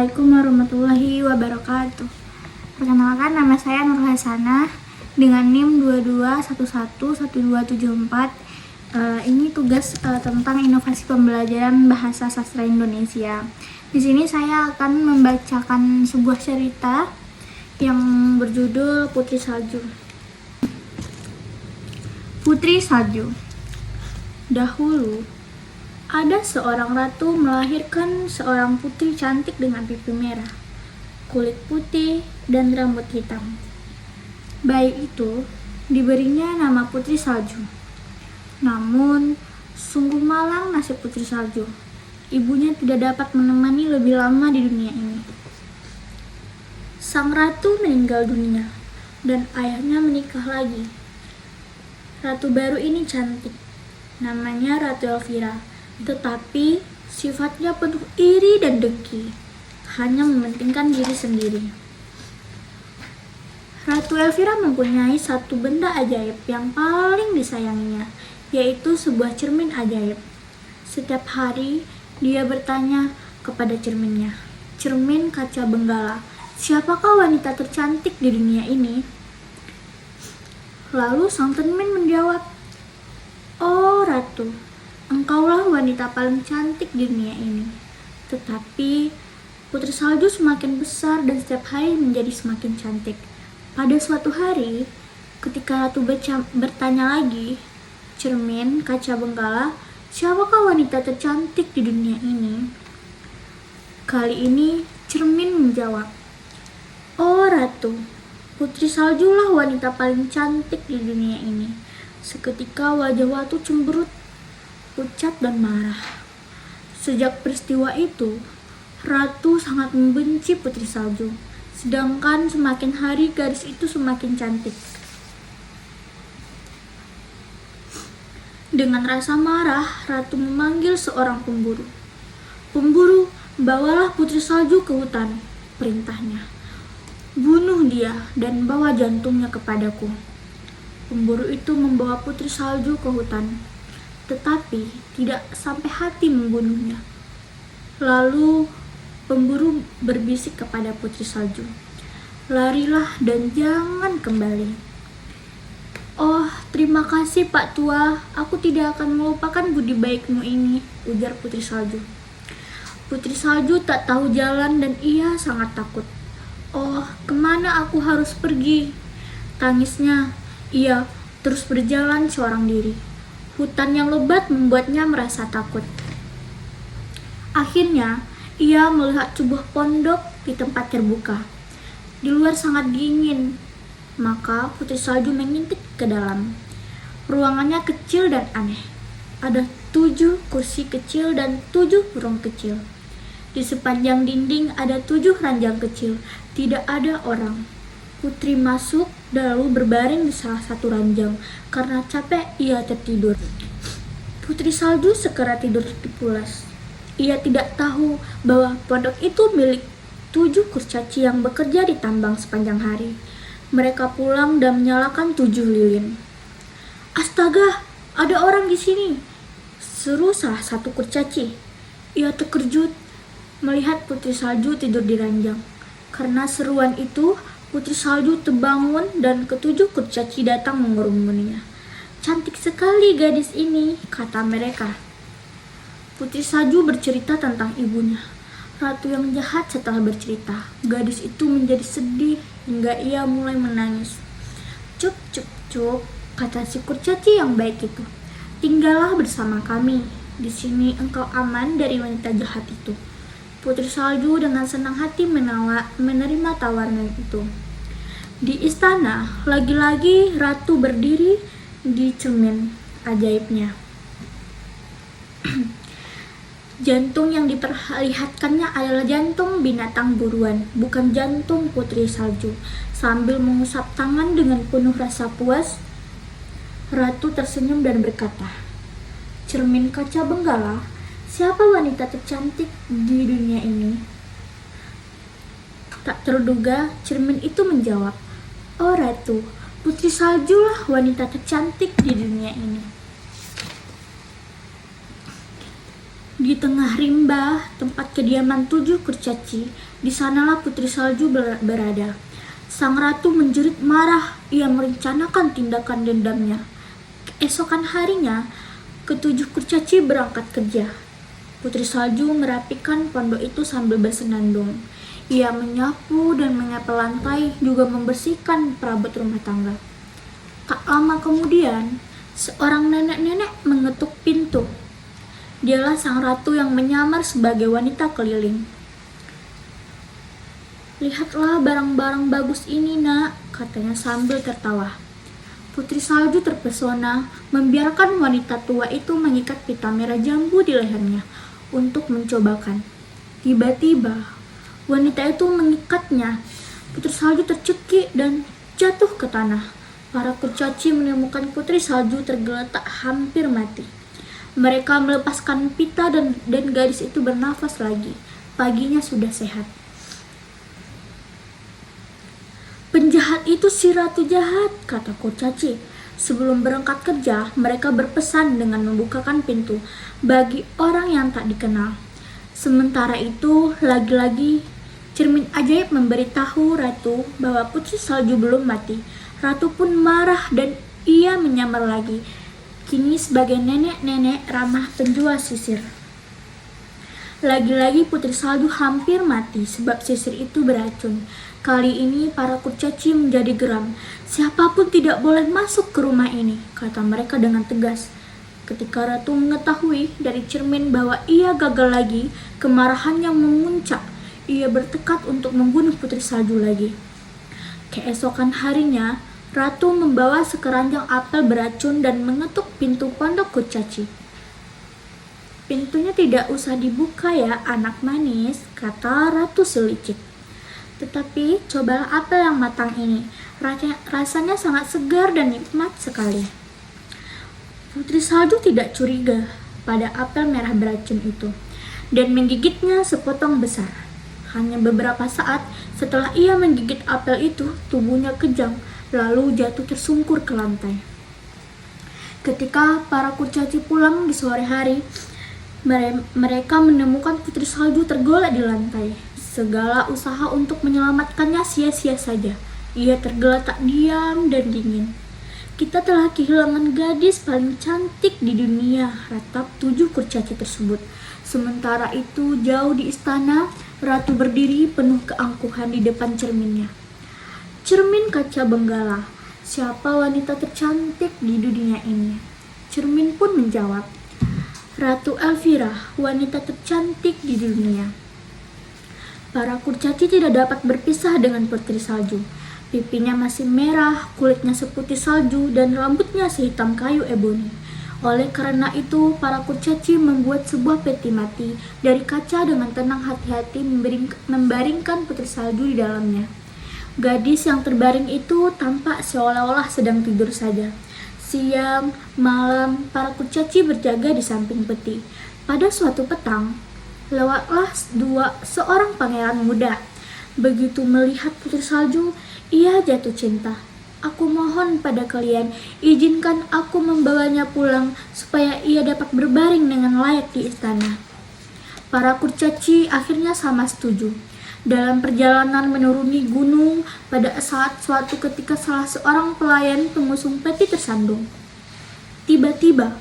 Assalamualaikum warahmatullahi wabarakatuh. Perkenalkan, nama saya Nur Hasanah dengan NIM 22111274. Ini tugas tentang inovasi pembelajaran bahasa sastra Indonesia. Di sini saya akan membacakan sebuah cerita yang berjudul Putri Salju. Putri Salju. Dahulu, ada seorang ratu melahirkan seorang putri cantik dengan pipi merah, kulit putih, dan rambut hitam. Bayi itu diberinya nama Putri Salju. Namun, sungguh malang nasib Putri Salju. Ibunya tidak dapat menemani lebih lama di dunia ini. Sang ratu meninggal dunia, dan ayahnya menikah lagi. Ratu baru ini cantik, namanya Ratu Elvira. Tetapi sifatnya penuh iri dan dengki, hanya mementingkan diri sendiri. Ratu Elvira mempunyai satu benda ajaib yang paling disayanginya, yaitu sebuah cermin ajaib. Setiap hari dia bertanya kepada cerminnya, "Cermin kaca benggala, siapakah wanita tercantik di dunia ini?" Lalu sang cermin menjawab, "Oh Ratu, engkaulah wanita paling cantik di dunia ini." Tetapi Putri Salju semakin besar dan setiap hari menjadi semakin cantik. Pada suatu hari, ketika Ratu bertanya lagi, "Cermin kaca benggala, siapakah wanita tercantik di dunia ini?" Kali ini cermin menjawab, "Oh Ratu, Putri Saljulah wanita paling cantik di dunia ini." Seketika wajah Ratu cemberut, pucat dan marah. Sejak peristiwa itu, Ratu sangat membenci Putri Salju. Sedangkan semakin hari gadis itu semakin cantik. Dengan rasa marah, Ratu memanggil seorang pemburu. "Pemburu, bawalah Putri Salju ke hutan," perintahnya. "Bunuh dia dan bawa jantungnya kepadaku." Pemburu itu membawa Putri Salju ke hutan, tetapi tidak sampai hati membunuhnya. Lalu pemburu berbisik kepada Putri Salju, "Larilah dan jangan kembali." "Oh, terima kasih Pak Tua, aku tidak akan melupakan budi baikmu ini," ujar Putri Salju. Putri Salju tak tahu jalan dan ia sangat takut. "Oh, kemana aku harus pergi?" tangisnya. Ia terus berjalan seorang diri. Hutan yang lebat membuatnya merasa takut. Akhirnya, ia melihat sebuah pondok di tempat terbuka. Di luar sangat dingin, maka Putri Salju mengintip ke dalam. Ruangannya kecil dan aneh. Ada 7 kursi kecil dan 7 burung kecil. Di sepanjang dinding ada 7 ranjang kecil. Tidak ada orang. Putri masuk lalu berbaring di salah satu ranjang. Karena capek, ia tertidur. Putri Salju segera tidur pulas. Ia tidak tahu bahwa pondok itu milik 7 kurcaci yang bekerja di tambang sepanjang hari. Mereka pulang dan menyalakan 7 lilin. "Astaga, ada orang di sini!" seru salah satu kurcaci. Ia terkejut melihat Putri Salju tidur di ranjang. Karena seruan itu, Putri Salju terbangun dan ke-7 kurcaci datang mengerumuninya. "Cantik sekali gadis ini," kata mereka. Putri Salju bercerita tentang ibunya. Ratu yang jahat setelah bercerita, gadis itu menjadi sedih hingga ia mulai menangis. "Cup, cup, cup," kata si kurcaci yang baik itu. "Tinggallah bersama kami. Di sini engkau aman dari wanita jahat itu." Putri Salju dengan senang hati menerima tawaran itu. Di istana, lagi-lagi Ratu berdiri di cermin ajaibnya. Jantung yang diperlihatkannya adalah jantung binatang buruan, bukan jantung Putri Salju. Sambil mengusap tangan dengan penuh rasa puas, Ratu tersenyum dan berkata, "Cermin kaca benggala, siapa wanita tercantik di dunia ini?" Tak terduga, cermin itu menjawab, "Oh Ratu, Putri Saljulah wanita tercantik di dunia ini." Di tengah rimba, tempat kediaman 7 kurcaci, di sanalah Putri Salju berada. Sang ratu menjerit marah, ia merencanakan tindakan dendamnya. Keesokan harinya, ketujuh kurcaci berangkat kerja. Putri Salju merapikan pondok itu sambil bersenandung. Ia menyapu dan menyapu lantai, juga membersihkan perabot rumah tangga. Tak lama kemudian, seorang nenek-nenek mengetuk pintu. Dialah sang ratu yang menyamar sebagai wanita keliling. "Lihatlah barang-barang bagus ini, nak," katanya sambil tertawa. Putri Salju terpesona, membiarkan wanita tua itu mengikat pita merah jambu di lehernya untuk mencobakan. Tiba-tiba, wanita itu mengikatnya. Putri Salju tercekik dan jatuh ke tanah. Para kurcaci menemukan Putri Salju tergeletak hampir mati. Mereka melepaskan pita dan gadis itu bernafas lagi. Paginya sudah sehat. "Penjahat itu si ratu jahat," kata kurcaci. Sebelum berangkat kerja, mereka berpesan dengan membukakan pintu bagi orang yang tak dikenal. Sementara itu, lagi-lagi cermin ajaib memberitahu ratu bahwa Putri Salju belum mati. Ratu pun marah dan ia menyamar lagi, kini sebagai nenek-nenek ramah penjual sisir. Lagi-lagi Putri Salju hampir mati sebab sisir itu beracun. Kali ini para kurcaci menjadi geram. "Siapapun tidak boleh masuk ke rumah ini," kata mereka dengan tegas. Ketika ratu mengetahui dari cermin bahwa ia gagal lagi, kemarahannya memuncak. Ia bertekad untuk membunuh Putri Salju lagi. Keesokan harinya, ratu membawa sekeranjang apel beracun dan mengetuk pintu pondok kurcaci. "Pintunya tidak usah dibuka ya, anak manis," kata ratu selicik. "Tetapi cobalah apel yang matang ini. Rasanya sangat segar dan nikmat sekali." Putri Salju tidak curiga pada apel merah beracun itu dan menggigitnya sepotong besar. Hanya beberapa saat setelah ia menggigit apel itu, tubuhnya kejang lalu jatuh tersungkur ke lantai. Ketika para kurcaci pulang di sore hari, mereka menemukan Putri Salju tergolek di lantai. Segala usaha untuk menyelamatkannya sia-sia saja. Ia tergeletak diam dan dingin. "Kita telah kehilangan gadis paling cantik di dunia," ratap 7 kurcaci tersebut. Sementara itu, jauh di istana, ratu berdiri penuh keangkuhan di depan cerminnya. "Cermin kaca benggala, siapa wanita tercantik di dunia ini?" Cermin pun menjawab, "Ratu Elvira, wanita tercantik di dunia." Para kurcaci tidak dapat berpisah dengan Putri Salju. Pipinya masih merah, kulitnya seputih salju, dan rambutnya sehitam kayu eboni. Oleh karena itu, para kurcaci membuat sebuah peti mati dari kaca dengan tenang hati-hati membaringkan Putri Salju di dalamnya. Gadis yang terbaring itu tampak seolah-olah sedang tidur saja. Siang, malam, para kurcaci berjaga di samping peti. Pada suatu petang, lewatlah seorang pangeran muda. Begitu melihat Putri Salju, ia jatuh cinta. "Aku mohon pada kalian, izinkan aku membawanya pulang supaya ia dapat berbaring dengan layak di istana." Para kurcaci akhirnya sama setuju. Dalam perjalanan menuruni gunung, pada saat suatu ketika salah seorang pelayan pengusung peti tersandung. Tiba-tiba,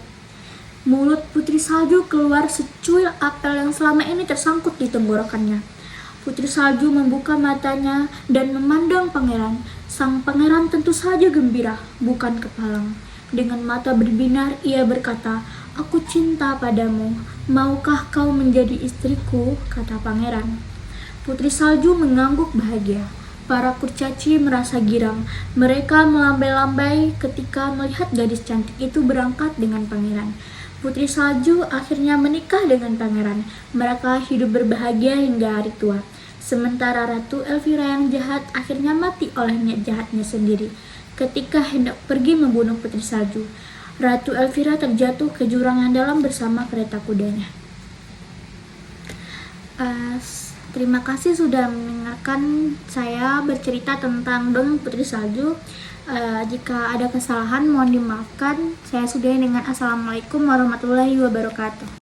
mulut Putri Salju keluar secuil apel yang selama ini tersangkut di tenggorokannya. Putri Salju membuka matanya dan memandang pangeran. Sang pangeran tentu saja gembira, bukan kepalang. Dengan mata berbinar, ia berkata, "Aku cinta padamu. Maukah kau menjadi istriku?" kata pangeran. Putri Salju mengangguk bahagia. Para kurcaci merasa girang. Mereka melambai-lambai ketika melihat gadis cantik itu berangkat dengan pangeran. Putri Salju akhirnya menikah dengan pangeran. Mereka hidup berbahagia hingga hari tua. Sementara Ratu Elvira yang jahat akhirnya mati oleh niat jahatnya sendiri. Ketika hendak pergi membunuh Putri Salju, Ratu Elvira terjatuh ke jurang yang dalam bersama kereta kudanya. Terima kasih sudah mendengarkan saya bercerita tentang dongeng Putri Salju. Jika ada kesalahan mohon dimaafkan. Saya sudahi dengan Assalamualaikum warahmatullahi wabarakatuh.